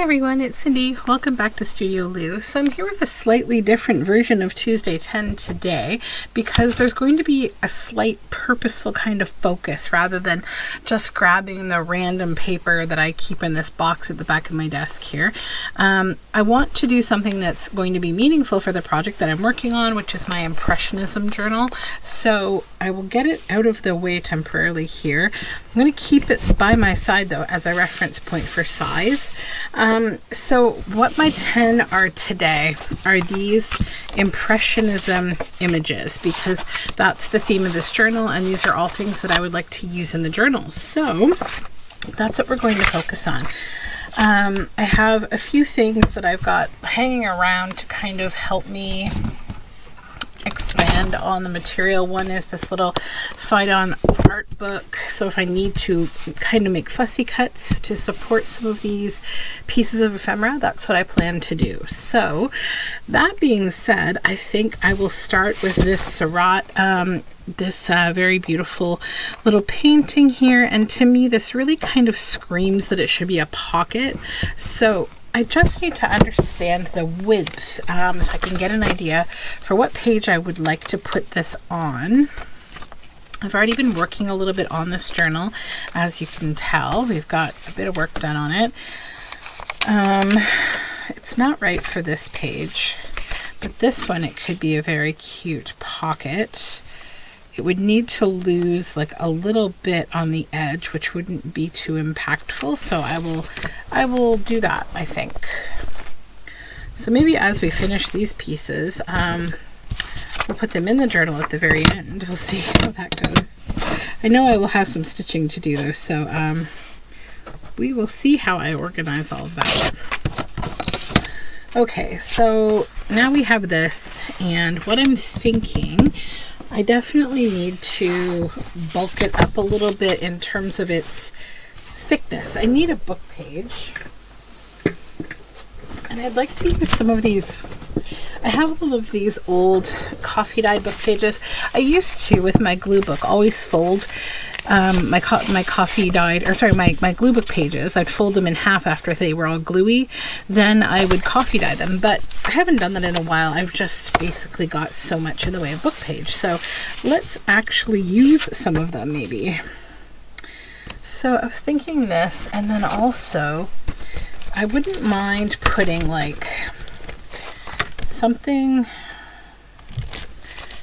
everyone, it's Cindy. Welcome back to Studioloo. So I'm here with a slightly different version of Tuesday 10 today because there's going to be a slight purposeful kind of focus rather than just grabbing the random paper that I keep in this box at the back of my desk here. I want to do something that's going to be meaningful for the project that I'm working on, which is my Impressionism journal. So I will get it out of the way temporarily here. I'm going to keep it by my side though as a reference point for size. So what my 10 are today are these Impressionism images, because that's the theme of this journal, and these are all things that I would like to use in the journal. So that's what we're going to focus on. I have a few things that I've got hanging around to kind of help me expand on the material. One is this little Fight-On art book, so if I need to kind of make fussy cuts to support some of these pieces of ephemera, that's what I plan to do. So that being said, I think I will start with this Seurat, this very beautiful little painting here, and to me this really kind of screams that it should be a pocket. So I just need to understand the width, if I can get an idea for what page I would like to put this on. I've already been working a little bit on this journal, as you can tell. We've got a bit of work done on it. It's not right for this page, but this one, it could be a very cute pocket. It would need to lose like a little bit on the edge, which wouldn't be too impactful. So I will do that, I think. So maybe as we finish these pieces, we'll put them in the journal at the very end. We'll see how that goes. I know I will have some stitching to do though, so we will see how I organize all of that. Okay, so now we have this, and what I'm thinking, I definitely need to bulk it up a little bit in terms of its thickness. I need a book page, and I'd like to use some of these. I have all of these old coffee dyed book pages. I used to, with my glue book, always fold my coffee dyed, or sorry, my glue book pages. I'd fold them in half after they were all gluey. Then I would coffee dye them, but I haven't done that in a while. I've just basically got so much in the way of book page. So let's actually use some of them maybe. So I was thinking this, and then also I wouldn't mind putting like something,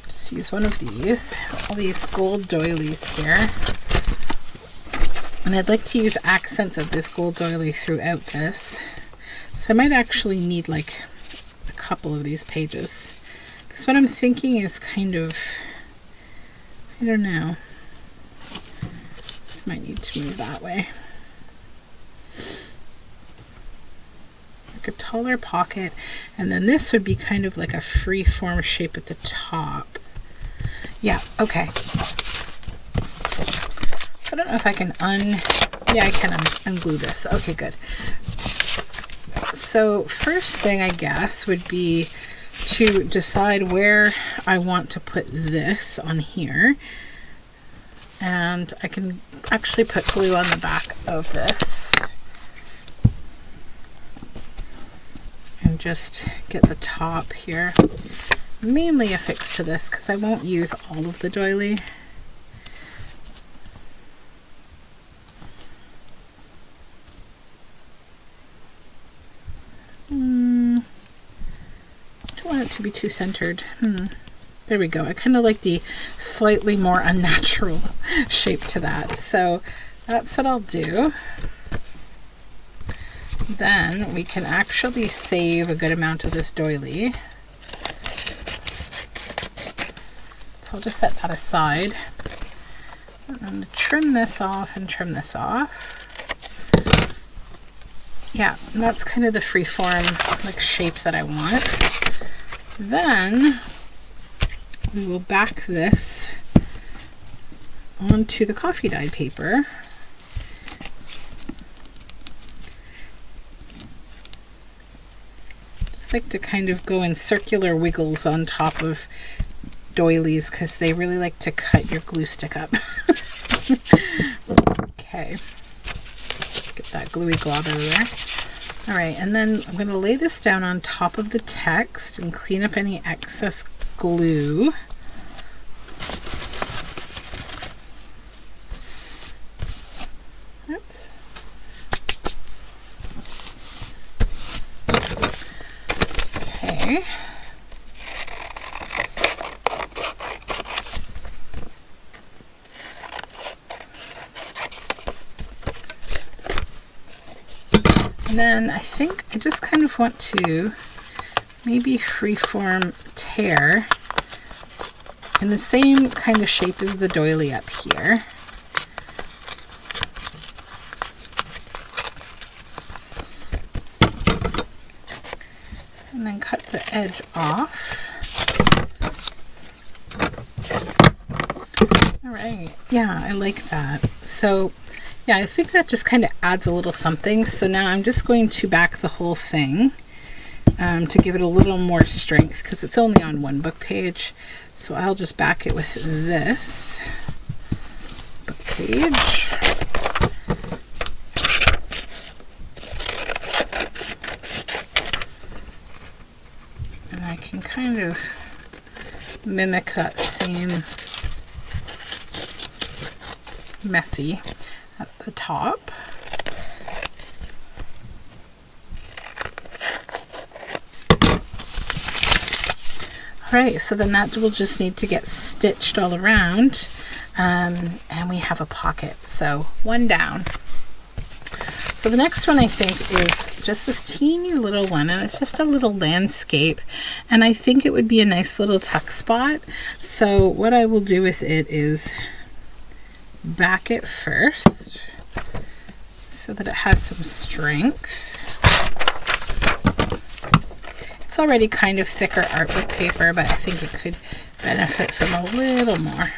just use one of these, all these gold doilies here, and I'd like to use accents of this gold doily throughout this. So I might actually need like a couple of these pages, because what I'm thinking is kind of, I don't know, this might need to move that way. A taller pocket, and then this would be kind of like a free form shape at the top. Yeah, okay. So I don't know if I can yeah, I can unglue this. Okay, good. So first thing, I guess, would be to decide where I want to put this on here, and I can actually put glue on the back of this and just get the top here mainly affixed to this, because I won't use all of the doily. Don't want it to be too centered. There we go. I kind of like the slightly more unnatural shape to that. So that's what I'll do. Then we can actually save a good amount of this doily. So I'll just set that aside. I'm going to trim this off and trim this off. Yeah, and that's kind of the freeform like shape that I want. Then we will back this onto the coffee dyed paper. Like to kind of go in circular wiggles on top of doilies, because they really like to cut your glue stick up. Okay, get that gluey glob out of there. All right, and then I'm going to lay this down on top of the text and clean up any excess glue. Oops. Okay. And then I think I just kind of want to maybe freeform tear in the same kind of shape as the doily up here. And then cut the edge off. All right, yeah, I like that. So yeah, I think that just kind of adds a little something. So now I'm just going to back the whole thing to give it a little more strength because it's only on one book page. So I'll just back it with this book page. And I can kind of mimic that same messy at the top. Alright, so then that will just need to get stitched all around, and we have a pocket. So one down. So the next one I think is just this teeny little one, and it's just a little landscape, and I think it would be a nice little tuck spot. So what I will do with it is back it first so that it has some strength. It's already kind of thicker artwork paper, but I think it could benefit from a little more.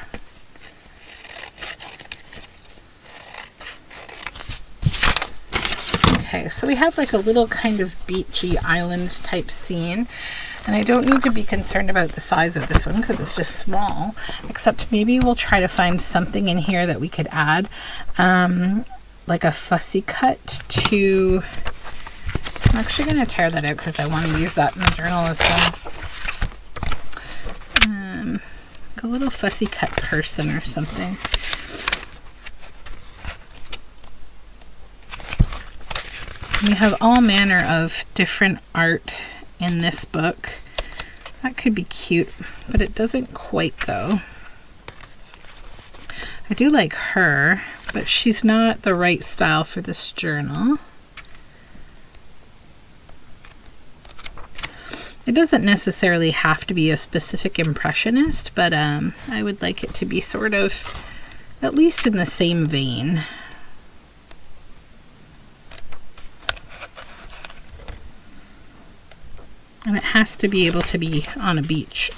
Okay, so we have like a little kind of beachy island type scene, and I don't need to be concerned about the size of this one because it's just small, except maybe we'll try to find something in here that we could add, like a fussy cut to... I'm actually going to tear that out because I want to use that in the journal as well. Like a little fussy cut person or something. We have all manner of different art in this book. That could be cute, but it doesn't quite go. I do like her, but she's not the right style for this journal. It doesn't necessarily have to be a specific Impressionist, but I would like it to be sort of at least in the same vein. And it has to be able to be on a beach.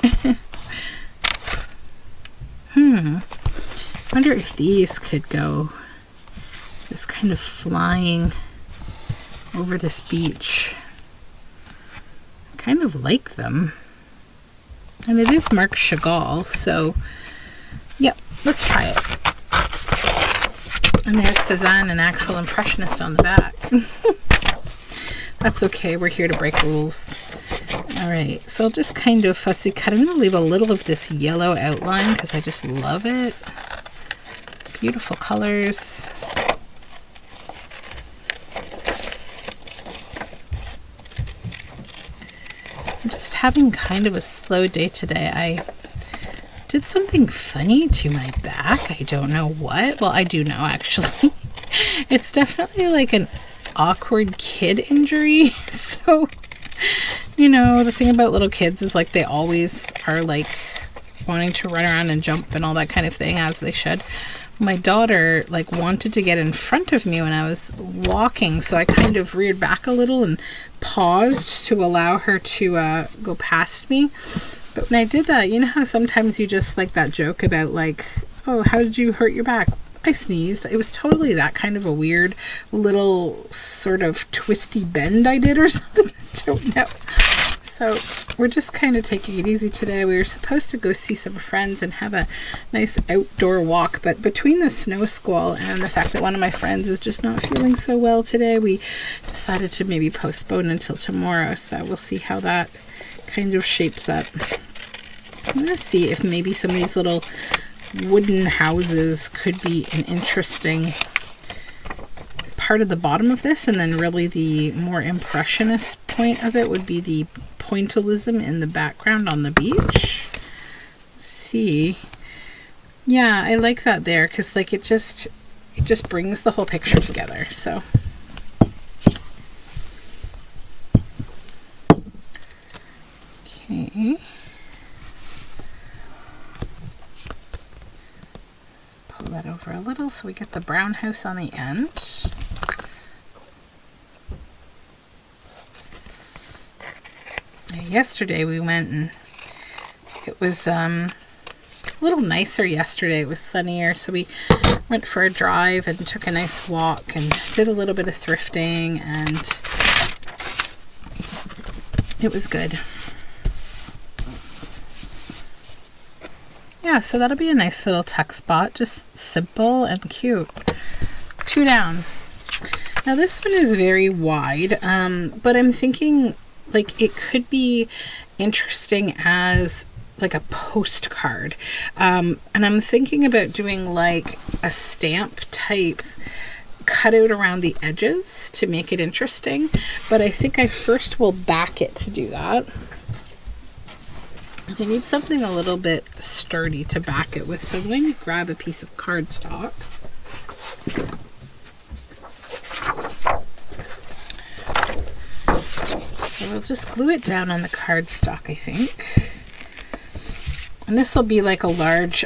I wonder if these could go this kind of flying over this beach. Kind of like them, and it is Marc Chagall, so yep, let's try it. And there's Cézanne, an actual Impressionist on the back. That's okay, we're here to break rules. Alright, so I'll just kind of fussy cut. I'm going to leave a little of this yellow outline because I just love it. Beautiful colors. I'm just having kind of a slow day today. I did something funny to my back. I don't know what. Well, I do know actually. It's definitely like an awkward kid injury. So, you know, the thing about little kids is like they always are like wanting to run around and jump and all that kind of thing, as they should. My daughter like wanted to get in front of me when I was walking, so I kind of reared back a little and paused to allow her to go past me. But when I did that, you know how sometimes you just like that joke about like, oh, how did you hurt your back? I sneezed. It was totally that kind of a weird little sort of twisty bend I did or something. I don't know. So we're just kind of taking it easy today. We were supposed to go see some friends and have a nice outdoor walk, but between the snow squall and the fact that one of my friends is just not feeling so well today, we decided to maybe postpone until tomorrow. So we'll see how that kind of shapes up. I'm going to see if maybe some of these little wooden houses could be an interesting part of the bottom of this, and then really the more impressionist point of it would be the pointillism in the background on the beach. Let's see, yeah, I like that there, because like it just brings the whole picture together. So okay, let's pull that over a little so we get the brown house on the end. Yesterday we went and it was a little nicer yesterday. It was sunnier, so we went for a drive and took a nice walk and did a little bit of thrifting, and it was good. Yeah, so that'll be a nice little tuck spot, just simple and cute. 2 down. Now this one is very wide, but I'm thinking like it could be interesting as like a postcard, and I'm thinking about doing like a stamp type cutout around the edges to make it interesting, but I think I first will back it to do that. I need something a little bit sturdy to back it with, so I'm going to grab a piece of cardstock. So we'll just glue it down on the cardstock, I think. And this will be like a large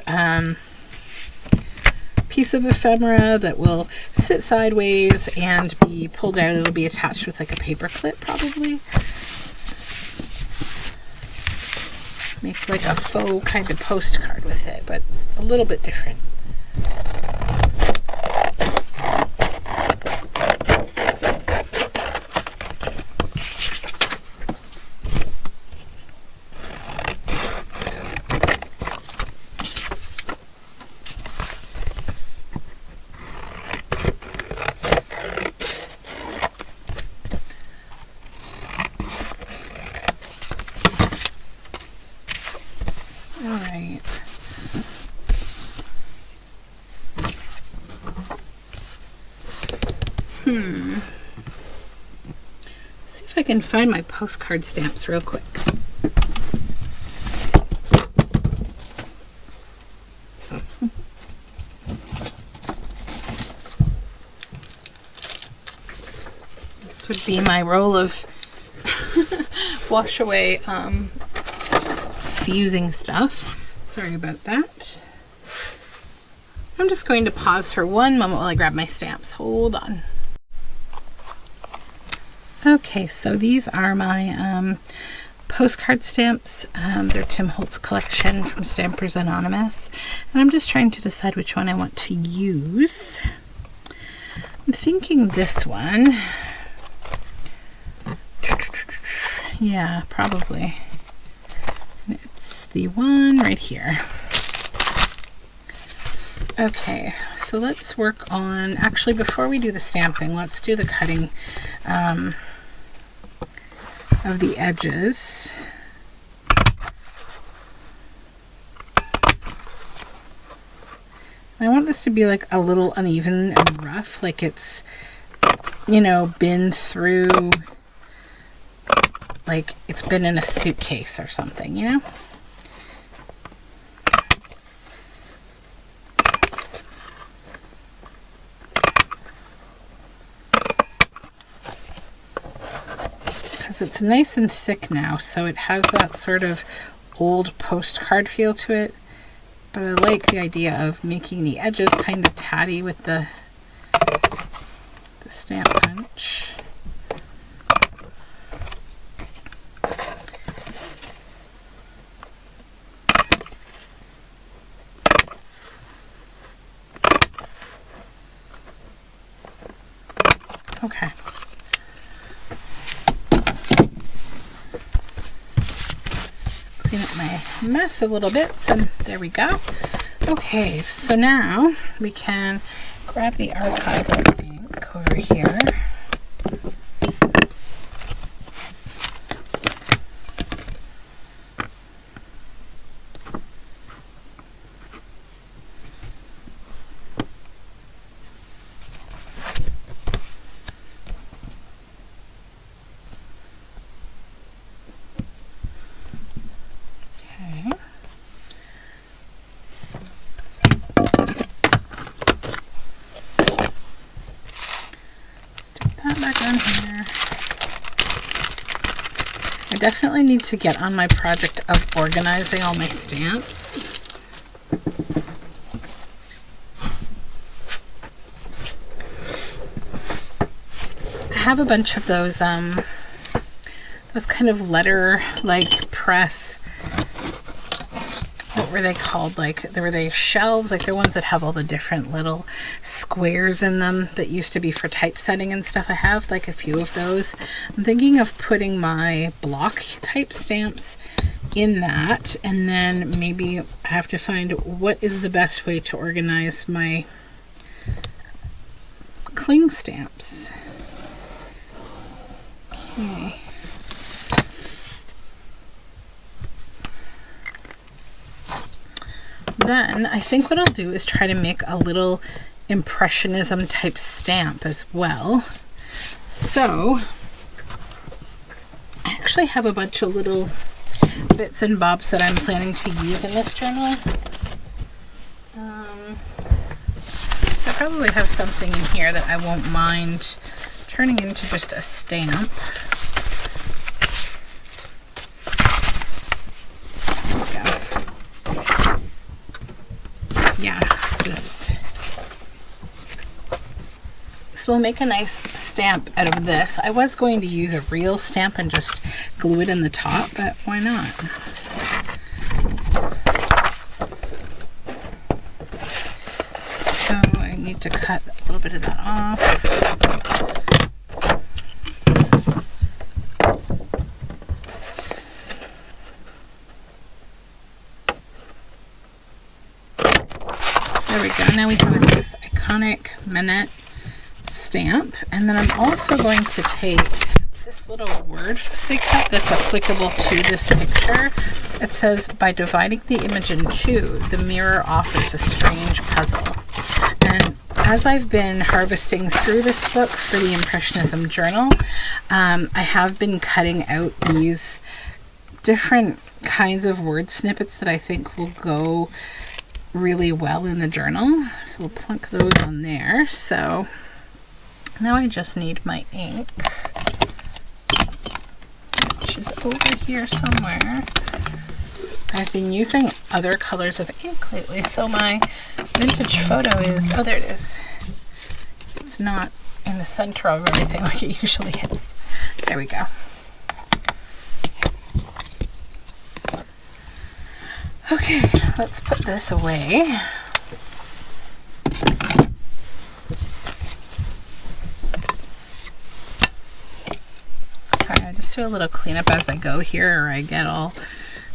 piece of ephemera that will sit sideways and be pulled out. It'll be attached with like a paper clip probably. Make like a faux kind of postcard with it, but a little bit different. See if I can find my postcard stamps real quick. This would be my roll of wash away fusing stuff. Sorry about that. I'm just going to pause for one moment while I grab my stamps. Hold on. Okay, so these are my postcard stamps. They're Tim Holtz collection from Stampers Anonymous. And I'm just trying to decide which one I want to use. I'm thinking this one. Yeah, probably. And it's the one right here. Okay, so let's work on, actually before we do the stamping, let's do the cutting of the edges. I want this to be like a little uneven and rough, like it's, you know, been through, like it's been in a suitcase or something, you know? It's nice and thick now, so it has that sort of old postcard feel to it, but I like the idea of making the edges kind of tatty with the stamp punch. Okay. clean up my mess a little bit, and there we go. Okay, so now we can grab the archival ink over here. I definitely need to get on my project of organizing all my stamps. I have a bunch of those kind of letter like press, what were they called? Like, were they shelves? Like, they're ones that have all the different little squares in them that used to be for typesetting and stuff. I have like a few of those. I'm thinking of putting my block type stamps in that, and then maybe I have to find what is the best way to organize my cling stamps. Okay. Then I think what I'll do is try to make a little Impressionism type stamp as well. So I actually have a bunch of little bits and bobs that I'm planning to use in this journal. So I probably have something in here that I won't mind turning into just a stamp. So we'll make a nice stamp out of this. I was going to use a real stamp and just glue it in the top, but why not? So I need to cut a little bit of that off. So there we go. Now we have a nice iconic Manette stamp, and then I'm also going to take this little word fussy cut that's applicable to this picture. It says, by dividing the image in two, the mirror offers a strange puzzle. And as I've been harvesting through this book for the Impressionism journal, I have been cutting out these different kinds of word snippets that I think will go really well in the journal. So we'll plunk those on there. So now I just need my ink, which is over here somewhere. I've been using other colors of ink lately, so my vintage photo is, oh, there it is. It's not in the center of everything like it usually is. There we go. Okay, let's put this away. Sorry, I just do a little cleanup as I go here, or I get all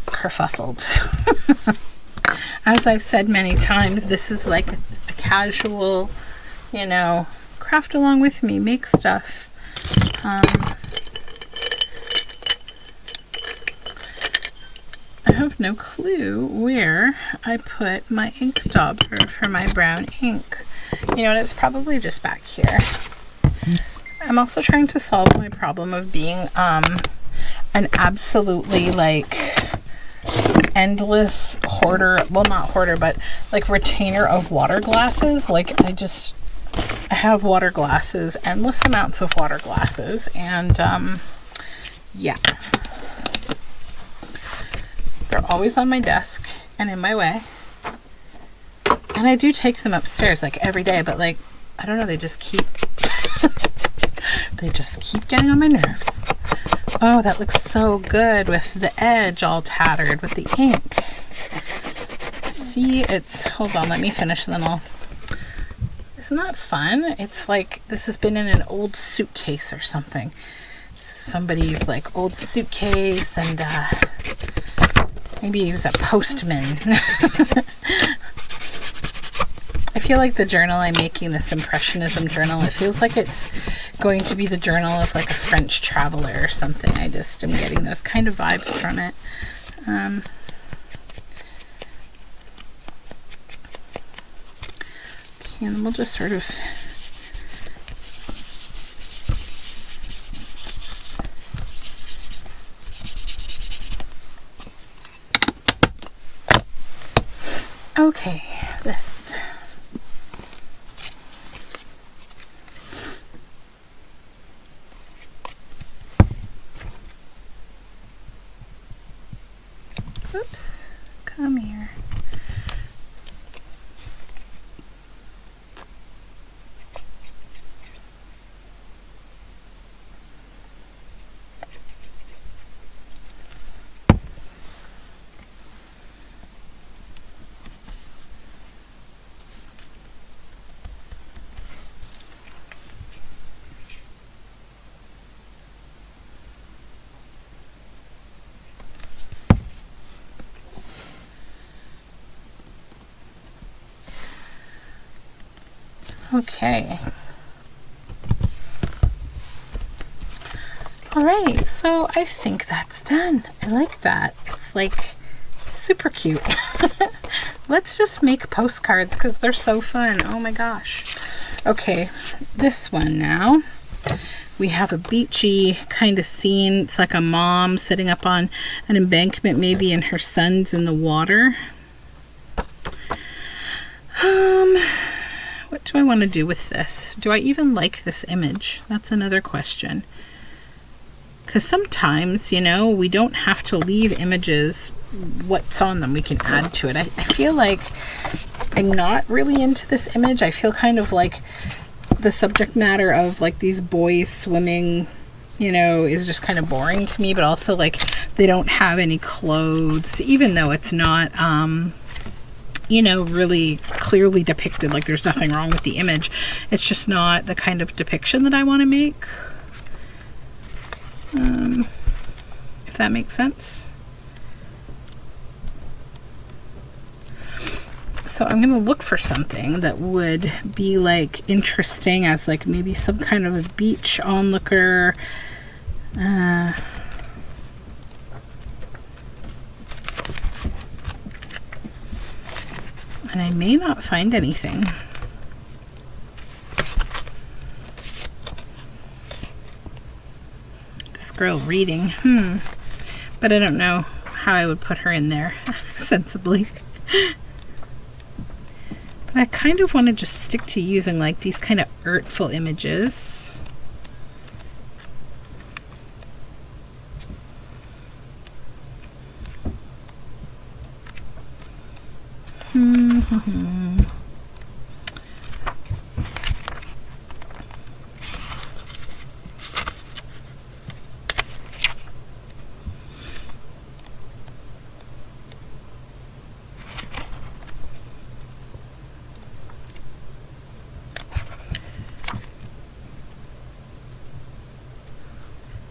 kerfuffled. As I've said many times, this is like a casual, you know, craft along with me, make stuff. I have no clue where I put my ink dauber for my brown ink. You know, and it's probably just back here. I'm also trying to solve my problem of being an absolutely like endless hoarder, well, not hoarder, but like retainer of water glasses. Like I have water glasses, endless amounts of water glasses, and yeah, they're always on my desk and in my way, and I do take them upstairs like every day, but like I don't know, they just keep they just keep getting on my nerves. Oh, that looks so good with the edge all tattered with the ink. See, hold on, let me finish and then I'll, isn't that fun? It's like this has been in an old suitcase or something. This is somebody's like old suitcase, and Maybe he was a postman. I feel like the journal I'm making, this Impressionism journal, it feels like it's going to be the journal of like a French traveler or something. I just am getting those kind of vibes from it. Okay, and then we'll just sort of okay, this. Oops, come here. Okay. All right, so I think that's done. I like that. It's like super cute. Let's just make postcards because they're so fun. Oh my gosh. Okay, this one now. We have a beachy kind of scene. It's like a mom sitting up on an embankment maybe, and her son's in the water. What do I want to do with this? Do I even like this image? That's another question. Because sometimes, you know, we don't have to leave images what's on them. We can add to it. I feel like I'm not really into this image. I feel kind of like the subject matter of like these boys swimming, you know, is just kind of boring to me. But also like they don't have any clothes, even though it's not... you know, really clearly depicted, like there's nothing wrong with the image. It's just not the kind of depiction that I want to make. If that makes sense. So I'm going to look for something that would be like interesting as like maybe some kind of a beach onlooker. And I may not find anything. This girl reading. But I don't know how I would put her in there sensibly. But I kind of want to just stick to using like these kind of artful images.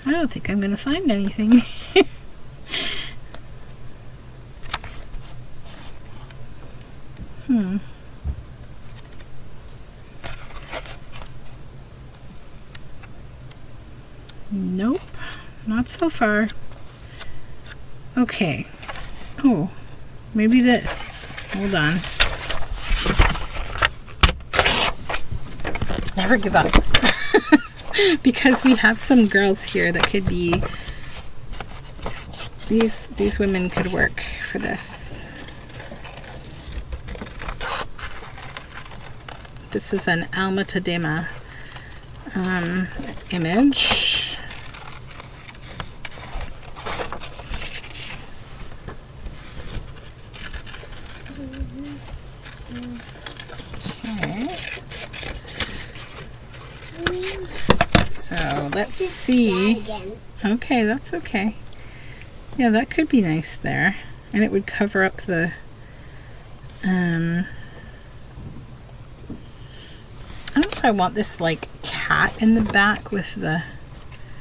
I don't think I'm going to find anything. Nope, not so far. Okay. Oh, maybe this. Hold on. Never give up. Because we have some girls here that could be... These women could work for this. This is an Alma Tadema image. Okay. So let's see. Okay, that's okay. Yeah, that could be nice there. And it would cover up the I don't know if I want this like cat in the back with the...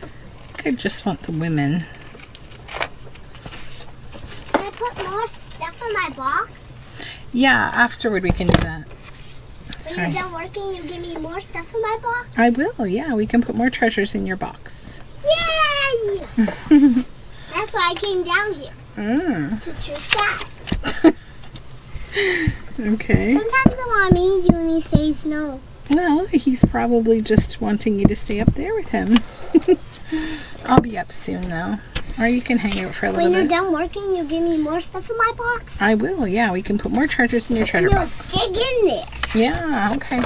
I think I just want the women. I put stuff in my box? Yeah, afterward we can do that. When you're done working, you give me more stuff in my box? I will, yeah. We can put more treasures in your box. Yay! That's why I came down here. To trick Dad. Okay. Sometimes I want to meet you and he says no. Well, he's probably just wanting you to stay up there with him. I'll be up soon, though. Or you can hang out for a little bit. When you're done working, you give me more stuff in my box? I will, yeah. We can put more treasures in your treasure box. Dig in there. Yeah, okay.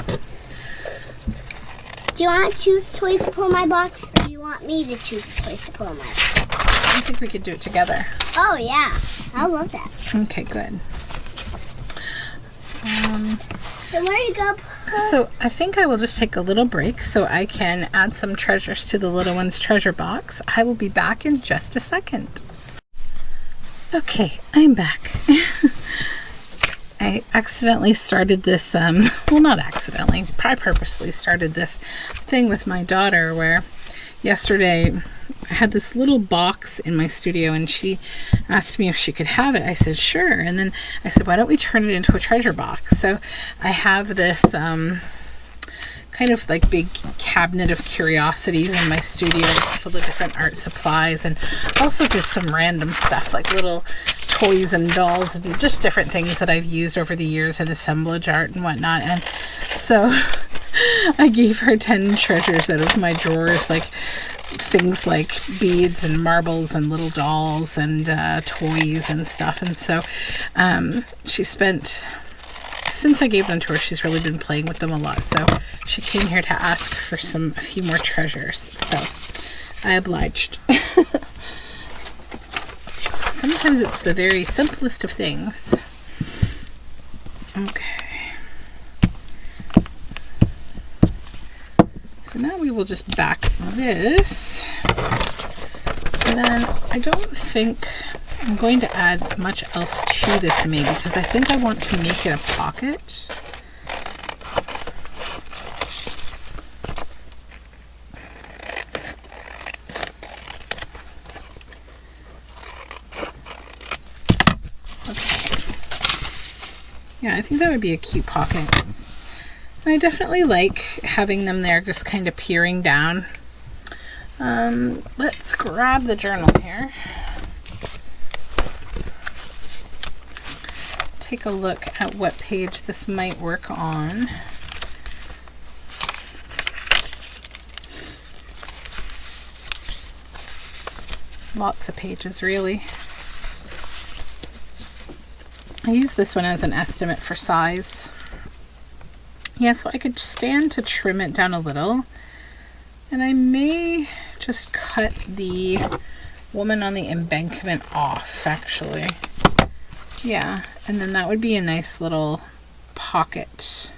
Do you want to choose toys to put in my box, or do you want me to choose toys to put in my box? I think we could do it together. Oh, yeah. I love that. Okay, good. So where do you go? So I think I will just take a little break so I can add some treasures to the little one's treasure box. I will be back in just a second. Okay, I'm back. I accidentally started this, well, not accidentally, I purposely started this thing with my daughter where yesterday I had this little box in my studio and she asked me if she could have it. I said, sure. And then I said, why don't we turn it into a treasure box? So I have this kind of like big cabinet of curiosities in my studio. It's full of different art supplies and also just some random stuff like little toys and dolls and just different things that I've used over the years in assemblage art and whatnot. And so I gave her 10 treasures out of my drawers, like things like beads and marbles and little dolls and toys and stuff. And so she spent, since I gave them to her, she's really been playing with them a lot. So she came here to ask for a few more treasures. So I obliged. Sometimes it's the very simplest of things. Okay. So now we will just back this. And then I don't think I'm going to add much else to this maybe because I think I want to make it a pocket. Okay. Yeah, I think that would be a cute pocket. I definitely like having them there just kind of peering down. Let's grab the journal here. Take a look at what page this might work on. Lots of pages, really. I use this one as an estimate for size. Yeah, so I could stand to trim it down a little. And I may just cut the woman on the embankment off, actually. Yeah, and then that would be a nice little pocket.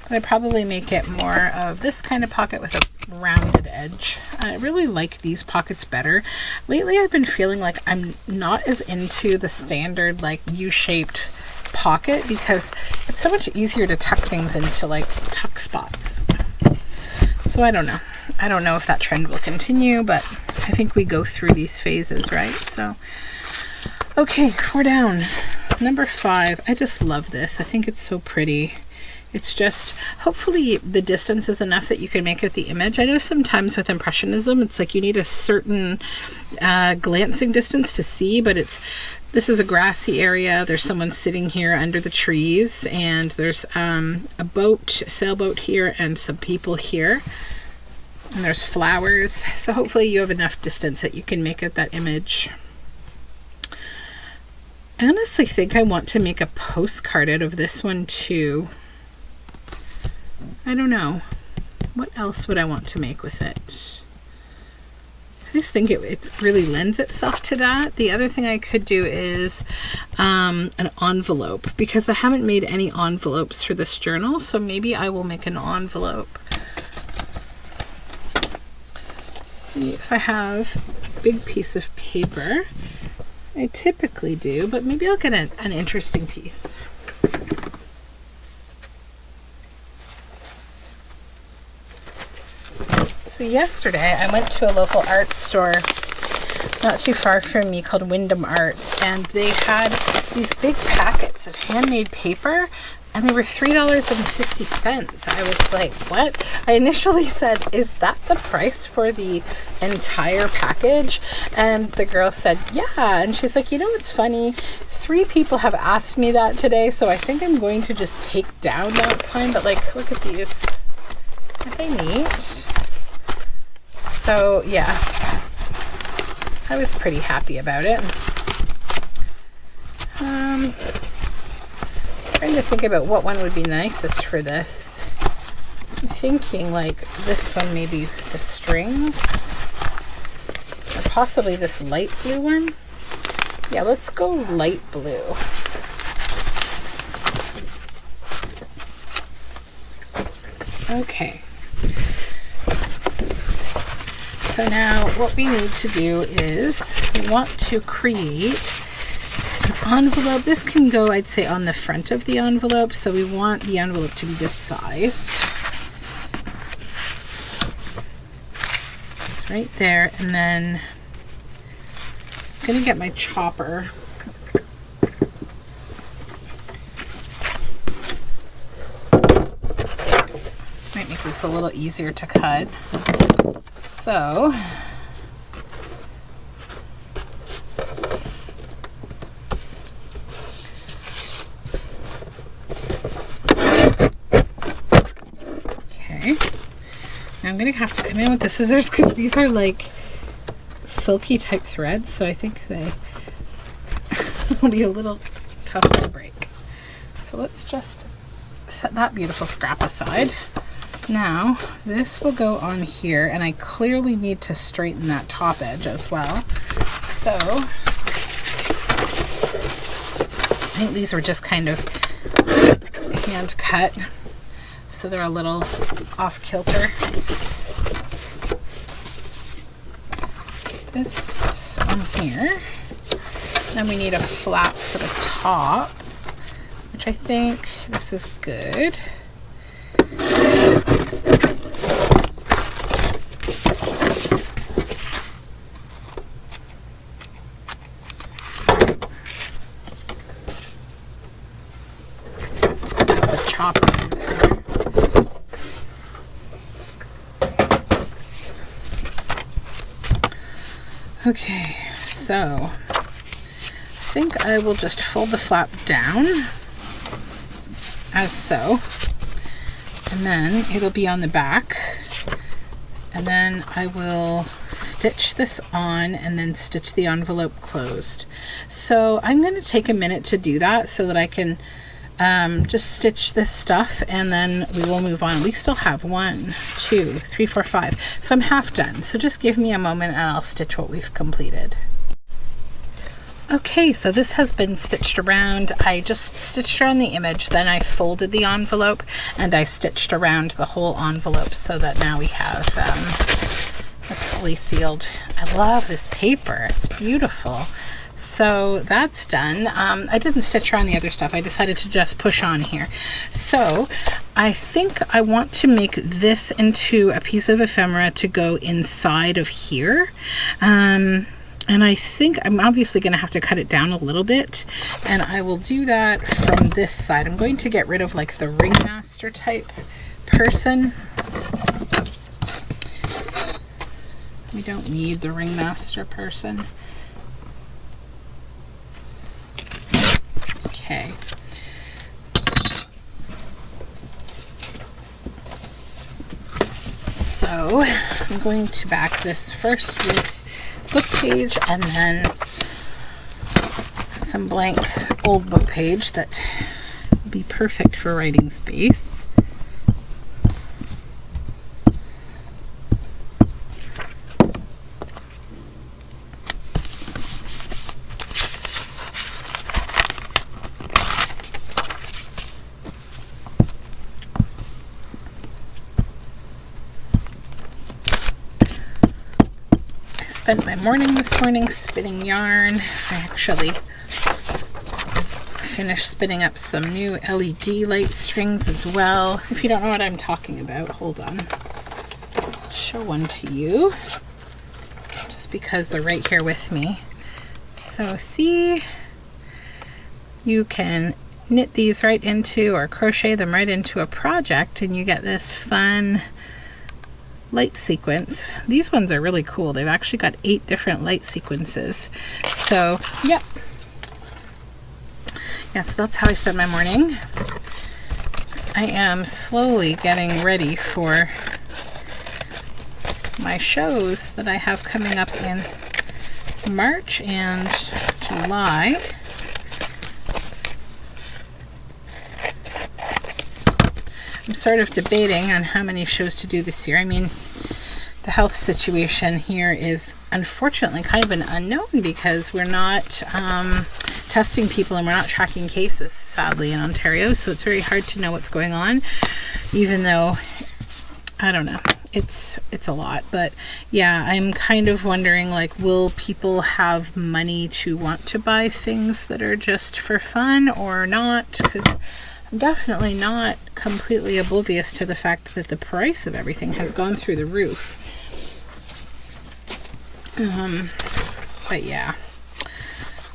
But I'd probably make it more of this kind of pocket with a rounded edge. I really like these pockets better. Lately I've been feeling like I'm not as into the standard like U-shaped pocket because it's so much easier to tuck things into like tuck spots. So I don't know. I don't know if that trend will continue, but I think we go through these phases, right? So, okay, we're down. Number 5. I just love this. I think it's so pretty. It's just, hopefully the distance is enough that you can make out the image. I know sometimes with Impressionism, it's like you need a certain glancing distance to see, but this is a grassy area. There's someone sitting here under the trees, and there's a sailboat here, and some people here. And there's flowers. So hopefully you have enough distance that you can make out that image. I honestly think I want to make a postcard out of this one too. I don't know. What else would I want to make with it? I just think it really lends itself to that. The other thing I could do is an envelope, because I haven't made any envelopes for this journal, so maybe I will make an envelope. See if I have a big piece of paper. I typically do, but maybe I'll get an interesting piece. So yesterday I went to a local art store not too far from me called Wyndham Arts, and they had these big packets of handmade paper, and they were $3.50. I was like, what? I initially said, is that the price for the entire package? And the girl said, yeah. And she's like, you know what's funny? 3 people have asked me that today, so I think I'm going to just take down that sign. But like, look at these. Aren't they neat? So yeah, I was pretty happy about it. Trying to think about what one would be nicest for this. I'm thinking like this one, maybe the strings, or possibly this light blue one. Yeah, let's go light blue. Okay. So now what we need to do is we want to create an envelope. This can go, I'd say, on the front of the envelope. So we want the envelope to be this size. It's right there. And then I'm going to get my chopper. Might make this a little easier to cut. So okay, now I'm gonna have to come in with the scissors because these are like silky type threads, so I think they will be a little tough to break. So let's just set that beautiful scrap aside. Now this will go on here, and I clearly need to straighten that top edge as well. So I think these were just kind of hand cut, so they're a little off kilter. This on here. Then we need a flap for the top, which I think this is good. Okay, so I think I will just fold the flap down as so, and then it'll be on the back, and then I will stitch this on and then stitch the envelope closed. So I'm going to take a minute to do that so that I can just stitch this stuff, and then we will move on. We still have 1, 2, 3, 4, 5. So I'm half done. So just give me a moment and I'll stitch what we've completed. Okay, so this has been stitched around. I just stitched around the image, then I folded the envelope and I stitched around the whole envelope so that now we have it's fully sealed. I love this paper. It's beautiful. So that's done. I didn't stitch around the other stuff. I decided to just push on here. So I think I want to make this into a piece of ephemera to go inside of here. And I think I'm obviously going to have to cut it down a little bit, and I will do that from this side. I'm going to get rid of like the ringmaster type person. We don't need the ringmaster person. Okay. So I'm going to back this first with book page and then some blank old book page that will be perfect for writing space. Spent my morning this morning spinning yarn. I actually finished spinning up some new LED light strings as well. If you don't know what I'm talking about, hold on. I'll show one to you. Just because they're right here with me. So see, you can knit these right into, or crochet them right into a project, and you get this fun light sequence. These ones are really cool. They've actually got 8 different light sequences. So yep. Yeah, so that's how I spend my morning. I am slowly getting ready for my shows that I have coming up in March and July. I'm sort of debating on how many shows to do this year. I mean, the health situation here is unfortunately kind of an unknown because we're not testing people and we're not tracking cases, sadly, in Ontario. So it's very hard to know what's going on, even though, I don't know, it's a lot. But yeah, I'm kind of wondering, like, will people have money to want to buy things that are just for fun or not? Because I'm definitely not completely oblivious to the fact that the price of everything has gone through the roof. But yeah,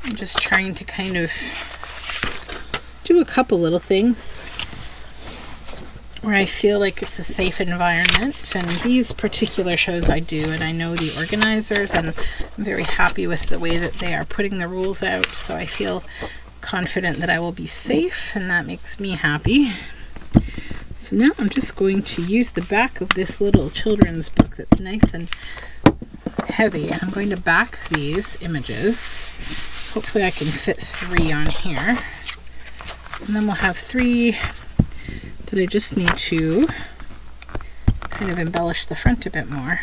I'm just trying to kind of do a couple little things where I feel like it's a safe environment. And these particular shows I do, and I know the organizers, and I'm very happy with the way that they are putting the rules out. So I feel confident that I will be safe, and that makes me happy. So now I'm just going to use the back of this little children's book that's nice and heavy, and I'm going to back these images. Hopefully I can fit 3 on here, and then we'll have 3 that I just need to kind of embellish the front a bit more.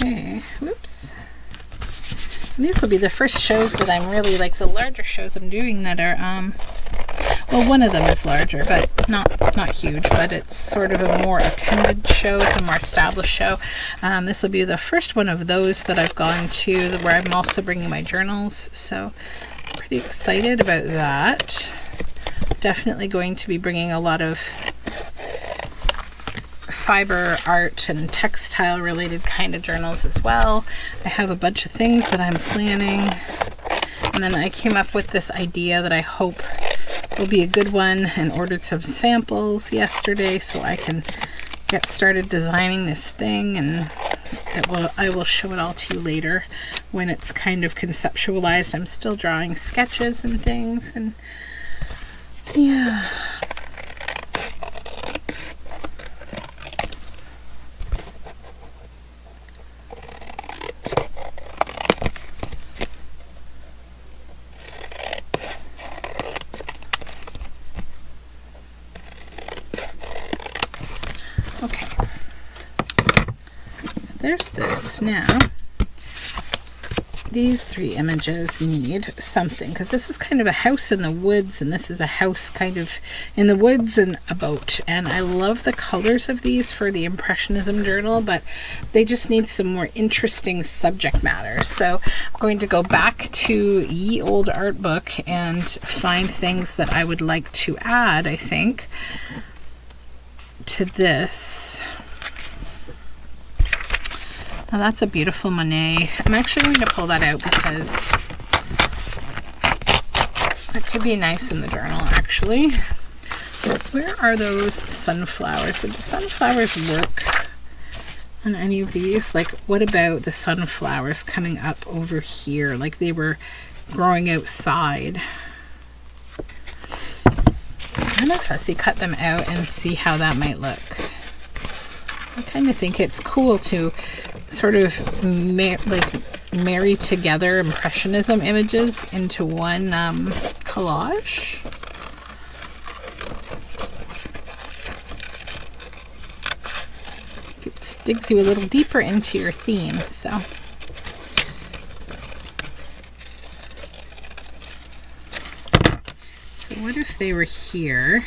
Okay, whoops. And these will be the first shows that I'm really, like, the larger shows I'm doing that are, well, one of them is larger, but not huge, but it's sort of a more attended show. It's a more established show. This will be the first one of those that I've gone to where I'm also bringing my journals, so I'm pretty excited about that. Definitely going to be bringing a lot of fiber art and textile related kind of journals as well. I have a bunch of things that I'm planning, and then I came up with this idea that I hope will be a good one, and ordered some samples yesterday so I can get started designing this thing, and I will show it all to you later when it's kind of conceptualized. I'm still drawing sketches and things, and yeah. Okay, so there's this. Now, these 3 images need something, because this is kind of a house in the woods, and this is a house kind of in the woods and a boat. And I love the colors of these for the Impressionism journal, but they just need some more interesting subject matter. So I'm going to go back to Ye Old Art Book and find things that I would like to add, I think, to this. Now that's a beautiful Monet. I'm actually going to pull that out because that could be nice in the journal, actually. Where are those sunflowers? Would the sunflowers work on any of these? Like, what about the sunflowers coming up over here, like they were growing outside? I'm gonna fussy cut them out and see how that might look. I kind of think it's cool to sort of marry together Impressionism images into one collage. It digs you a little deeper into your theme, so. So what if they were here?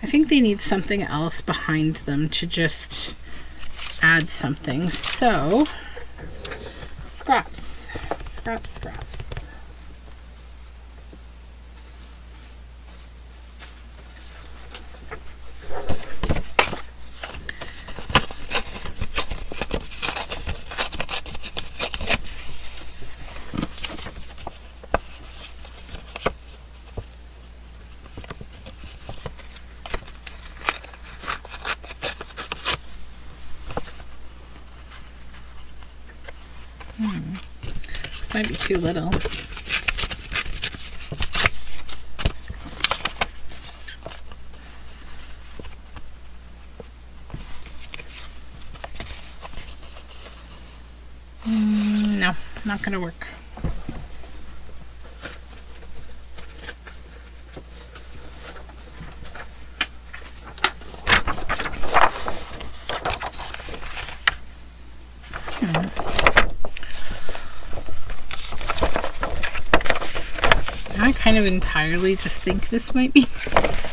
I think they need something else behind them to just add something. So let's scraps. Scraps, scraps. This might be too little. No, not gonna work. I kind of entirely just think this might be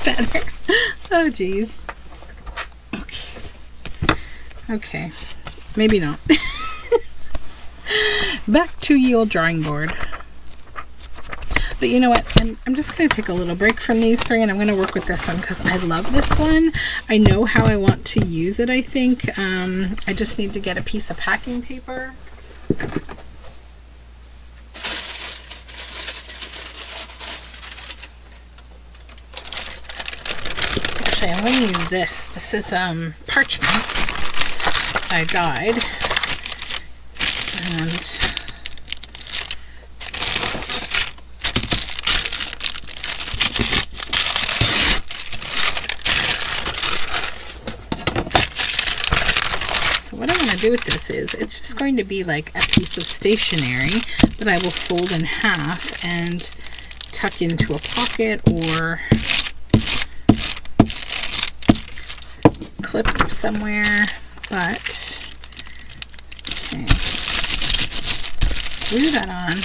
better. Oh geez. Okay. Okay. Maybe not. Back to ye old drawing board. But you know what? I'm just going to take a little break from these three, and I'm going to work with this one because I love this one. I know how I want to use it, I think. I just need to get a piece of packing paper. Actually, I'm going to use this. This is parchment I dyed. And what I want to do with this is it's just going to be like a piece of stationery that I will fold in half and tuck into a pocket or clip somewhere. But okay, glue that on.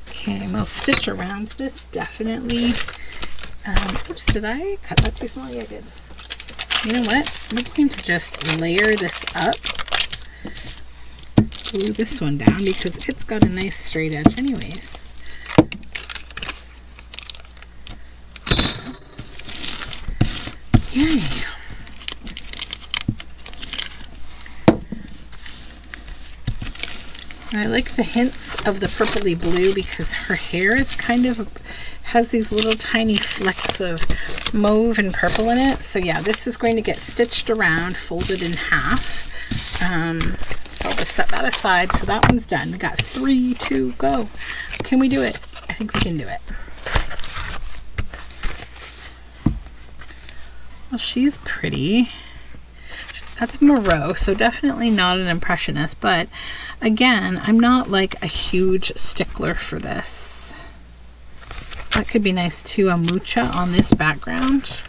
Okay, we'll stitch around this definitely. Oops, did I cut that too small? Yeah, I did. You know what? I'm going to just layer this up. Glue this one down because it's got a nice straight edge anyways. Yay. I like the hints of the purpley blue because her hair is kind of has these little tiny flecks of mauve and purple in it. So yeah, this is going to get stitched around, folded in half. So I'll just set that aside. So that one's done. We got 3 to go. Can we do it? I think we can do it. Well, she's pretty. That's Moreau, so definitely not an Impressionist, but again, I'm not like a huge stickler for this. That could be nice too, a mucha on this background.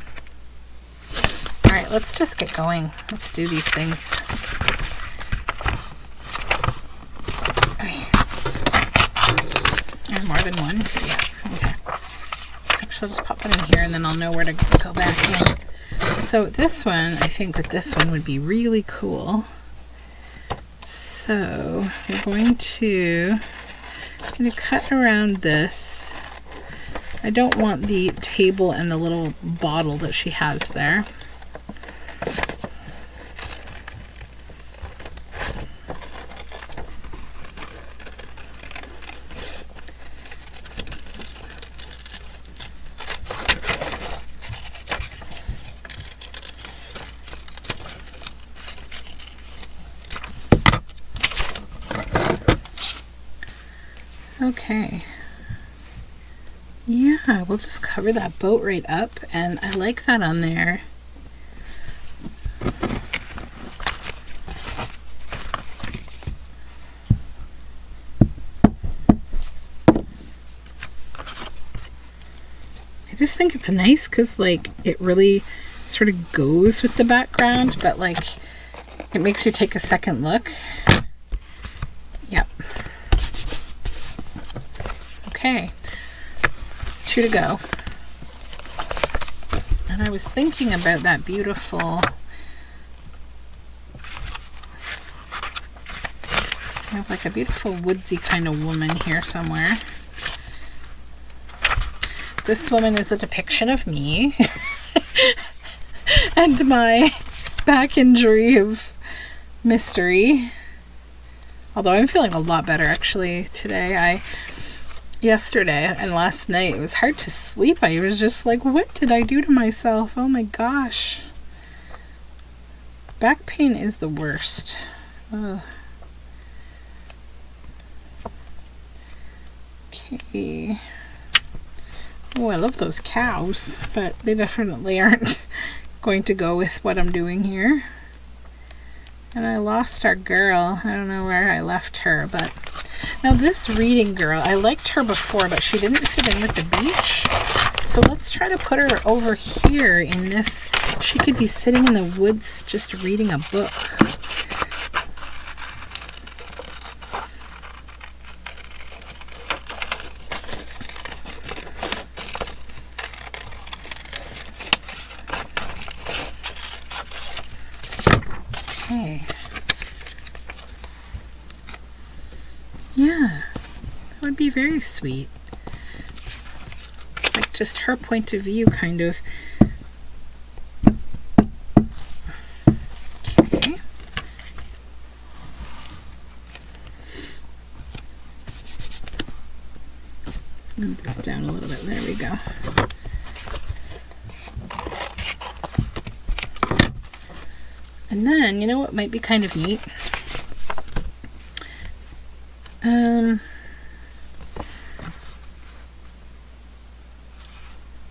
All right, let's just get going. Let's do these things. And more than one? Yeah, okay. Actually, I'll just pop it in here and then I'll know where to go back in. So this one, I think with this one would be really cool. So we're going to cut around this. I don't want the table and the little bottle that she has there. Okay. Yeah, we'll just cover that boat right up, and I like that on there. I just think it's nice because like it really sort of goes with the background, but like it makes you take a second look. Yep. Okay, 2 to go. And I was thinking about that beautiful, I have like a beautiful woodsy kind of woman here somewhere. This woman is a depiction of me and my back injury of mystery. Although I'm feeling a lot better actually today. Yesterday and last night, it was hard to sleep. I was just like, what did I do to myself? Oh my gosh. Back pain is the worst. Ugh. Okay. Oh, I love those cows, but they definitely aren't going to go with what I'm doing here. And I lost our girl. I don't know where I left her, but now this reading girl, I liked her before, but she didn't fit in with the beach. So let's try to put her over here in this. She could be sitting in the woods just reading a book. Okay. Yeah, that would be very sweet. It's like just her point of view, kind of. Okay. Let's move this down a little bit. There we go. And then, you know what might be kind of neat?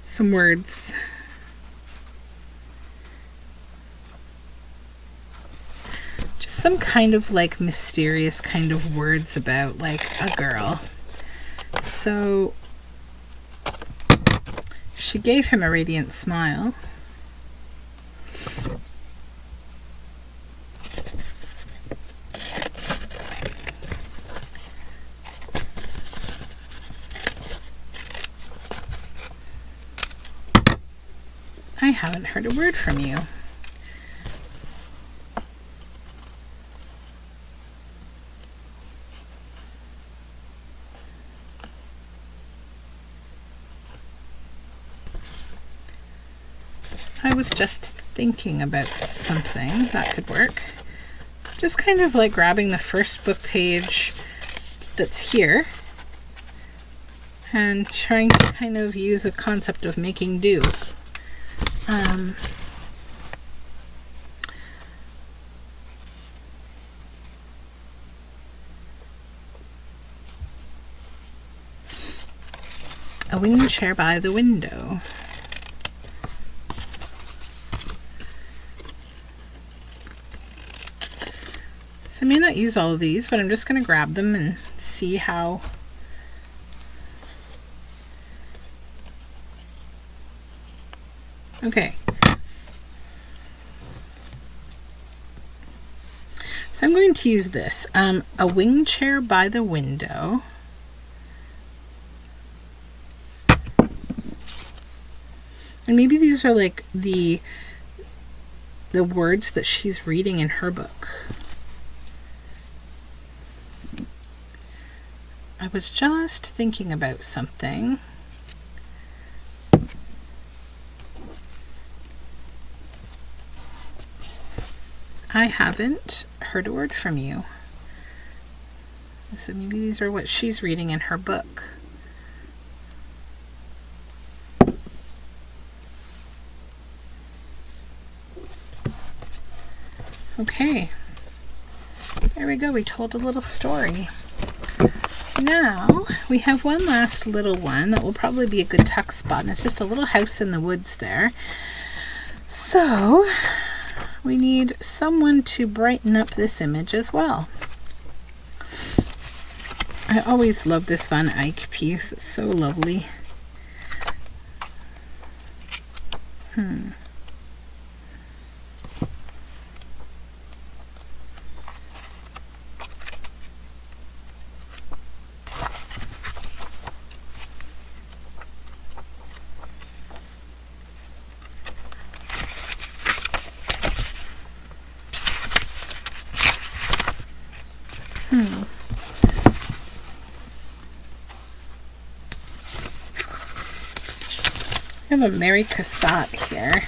Some words. Just some kind of like mysterious kind of words about like a girl. So she gave him a radiant smile. I haven't heard a word from you. I was just thinking about something that could work. Just kind of like grabbing the first book page that's here and trying to kind of use a concept of making do. A wing chair by the window. So I may not use all of these, but I'm just going to grab them and see how. Okay. So I'm going to use this. A wing chair by the window. And maybe these are like the words that she's reading in her book. I was just thinking about something. I haven't heard a word from you. So maybe these are what she's reading in her book. Okay, there we go. We told a little story. Now we have one last little one that will probably be a good tuck spot, and it's just a little house in the woods there. So we need someone to brighten up this image as well. I always love this Van Eyck piece. It's so lovely. I have a Mary Cassatt here.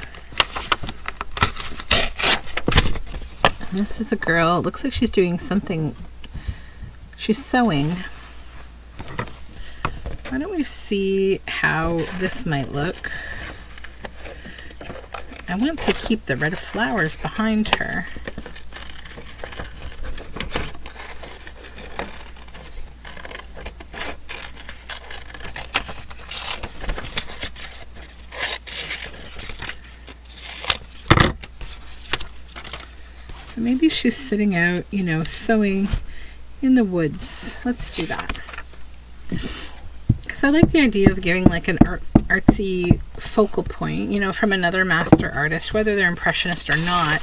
And this is a girl. It looks like she's doing something. She's sewing. Why don't we see how this might look? I want to keep the red flowers behind her. So maybe she's sitting out, you know, sewing in the woods. Let's do that. Because I like the idea of giving like an artsy focal point, you know, from another master artist, whether they're Impressionist or not,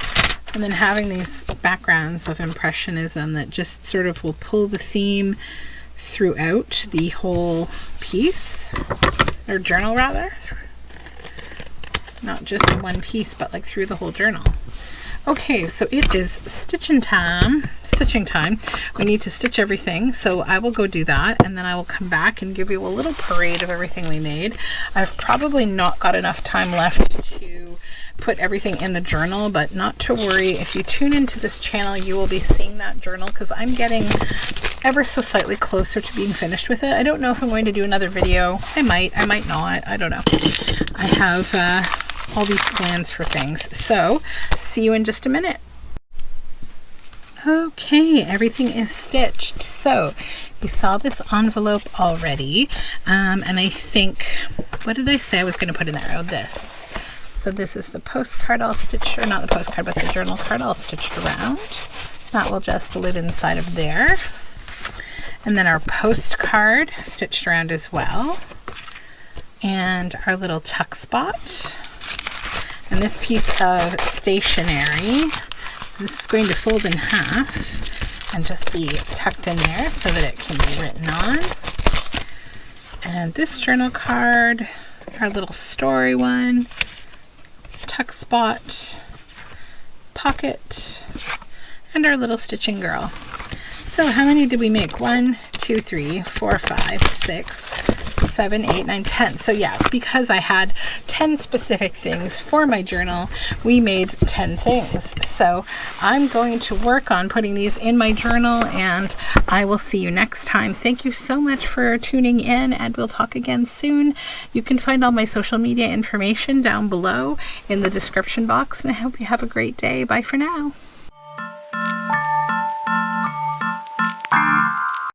and then having these backgrounds of Impressionism that just sort of will pull the theme throughout the whole piece, or journal rather. Not just one piece, but like through the whole journal. Okay, so it is stitching time. We need to stitch everything, so I will go do that, and then I will come back and give you a little parade of everything we made. I've probably not got enough time left to put everything in the journal, but not to worry. If you tune into this channel, you will be seeing that journal, because I'm getting ever so slightly closer to being finished with it. I don't know if I'm going to do another video. I might not. I don't know. I have all these plans for things. So see you in just a minute. Okay, everything is stitched. So you saw this envelope already, and I think, what did I say I was going to put in there? Oh, this. So this is the postcard all stitched, or not the postcard, but the journal card all stitched around. That will just live inside of there. And then our postcard stitched around as well. And our little tuck spot. And this piece of stationery, so this is going to fold in half and just be tucked in there so that it can be written on. And this journal card, our little story one, tuck spot, pocket, and our little stitching girl. So how many did we make? 1, 2, 3, 4, 5, 6, 7, 8, 9, 10. So yeah, because I had 10 specific things for my journal, we made 10 things. So I'm going to work on putting these in my journal, and I will see you next time. Thank you so much for tuning in, and we'll talk again soon. You can find all my social media information down below in the description box, and I hope you have a great day. Bye for now.